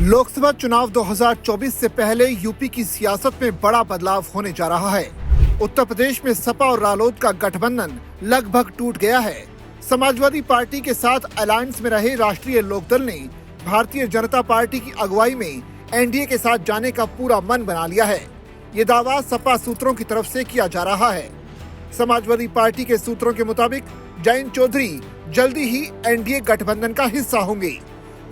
लोकसभा चुनाव 2024 से पहले यूपी की सियासत में बड़ा बदलाव होने जा रहा है। उत्तर प्रदेश में सपा और रालोद का गठबंधन लगभग टूट गया है। समाजवादी पार्टी के साथ अलायंस में रहे राष्ट्रीय लोकदल ने भारतीय जनता पार्टी की अगुवाई में एनडीए के साथ जाने का पूरा मन बना लिया है। ये दावा सपा सूत्रों की तरफ से किया जा रहा है। समाजवादी पार्टी के सूत्रों के मुताबिक जयंत चौधरी जल्दी ही एनडीए गठबंधन का हिस्सा होंगे।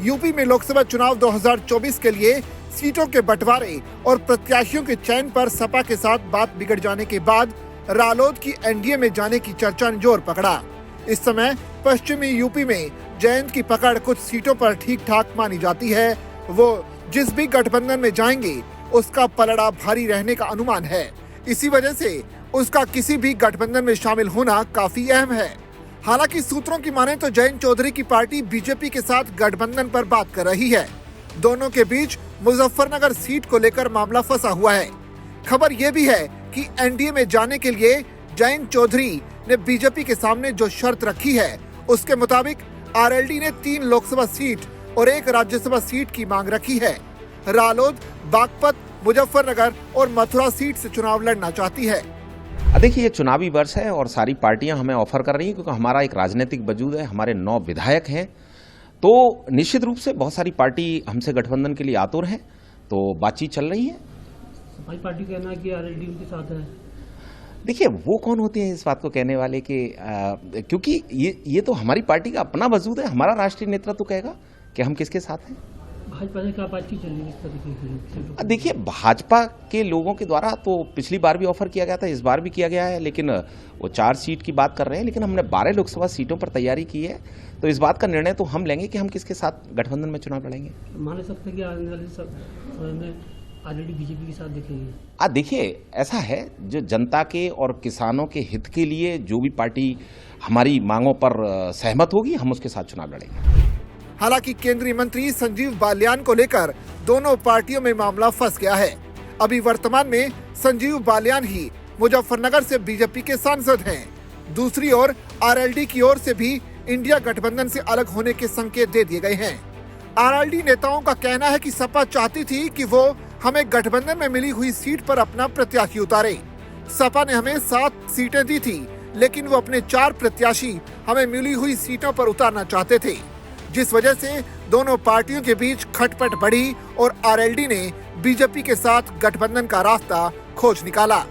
यूपी में लोकसभा चुनाव 2024 के लिए सीटों के बंटवारे और प्रत्याशियों के चयन पर सपा के साथ बात बिगड़ जाने के बाद रालोद की एनडीए में जाने की चर्चा ने जोर पकड़ा। इस समय पश्चिमी यूपी में जयंत की पकड़ कुछ सीटों पर ठीक ठाक मानी जाती है। वो जिस भी गठबंधन में जाएंगे उसका पलड़ा भारी रहने का अनुमान है। इसी वजह से उसका किसी भी गठबंधन में शामिल होना काफी अहम है। हालांकि सूत्रों की माने तो जयंत चौधरी की पार्टी बीजेपी के साथ गठबंधन पर बात कर रही है। दोनों के बीच मुजफ्फरनगर सीट को लेकर मामला फंसा हुआ है। खबर ये भी है कि एनडीए में जाने के लिए जयंत चौधरी ने बीजेपी के सामने जो शर्त रखी है उसके मुताबिक आरएलडी ने 3 लोकसभा सीट और 1 राज्यसभा सीट की मांग रखी है। रालोद बागपत, मुजफ्फरनगर और मथुरा सीट से चुनाव लड़ना चाहती है। देखिए, ये चुनावी वर्ष है और सारी पार्टियां हमें ऑफर कर रही हैं क्योंकि हमारा एक राजनीतिक वजूद है, हमारे 9 विधायक हैं। तो निश्चित रूप से बहुत सारी पार्टी हमसे गठबंधन के लिए आतुर हैं, तो बातचीत चल रही है। सपा पार्टी कहना है कि आरएलडी उनके साथ है। देखिए, वो कौन होते हैं इस बात को कहने वाले कि क्योंकि ये तो हमारी पार्टी का अपना वजूद है। हमारा राष्ट्रीय नेतृत्व कहेगा कि हम किसके साथ हैं। भाजपा से क्या बातचीत चल रही है इस तरीके की? देखिए, भाजपा के लोगों के द्वारा तो पिछली बार भी ऑफर किया गया था, इस बार भी किया गया है, लेकिन वो 4 सीट की बात कर रहे हैं। लेकिन हमने 12 लोकसभा सीटों पर तैयारी की है, तो इस बात का निर्णय तो हम लेंगे कि हम किसके साथ गठबंधन में चुनाव लड़ेंगे। मान सकते हैं कि आने वाले समय में आरएलडी बीजेपी के साथ दिखेगी। देखिए, ऐसा है, जो जनता के और किसानों के हित के लिए जो भी पार्टी हमारी मांगों पर सहमत होगी, हम उसके साथ चुनाव लड़ेंगे। हालांकि केंद्रीय मंत्री संजीव बालियान को लेकर दोनों पार्टियों में मामला फंस गया है। अभी वर्तमान में संजीव बालियान ही मुजफ्फरनगर से बीजेपी के सांसद हैं। दूसरी ओर आरएलडी की ओर से भी इंडिया गठबंधन से अलग होने के संकेत दे दिए गए हैं। आरएलडी नेताओं का कहना है कि सपा चाहती थी कि वो हमें गठबंधन में मिली हुई सीट पर अपना प्रत्याशी उतारे। सपा ने हमें 7 सीटें दी थी, लेकिन वो अपने 4 प्रत्याशी हमें मिली हुई सीटों पर उतारना चाहते थे, जिस वजह से दोनों पार्टियों के बीच खटपट बढ़ी और आरएलडी ने बीजेपी के साथ गठबंधन का रास्ता खोज निकाला।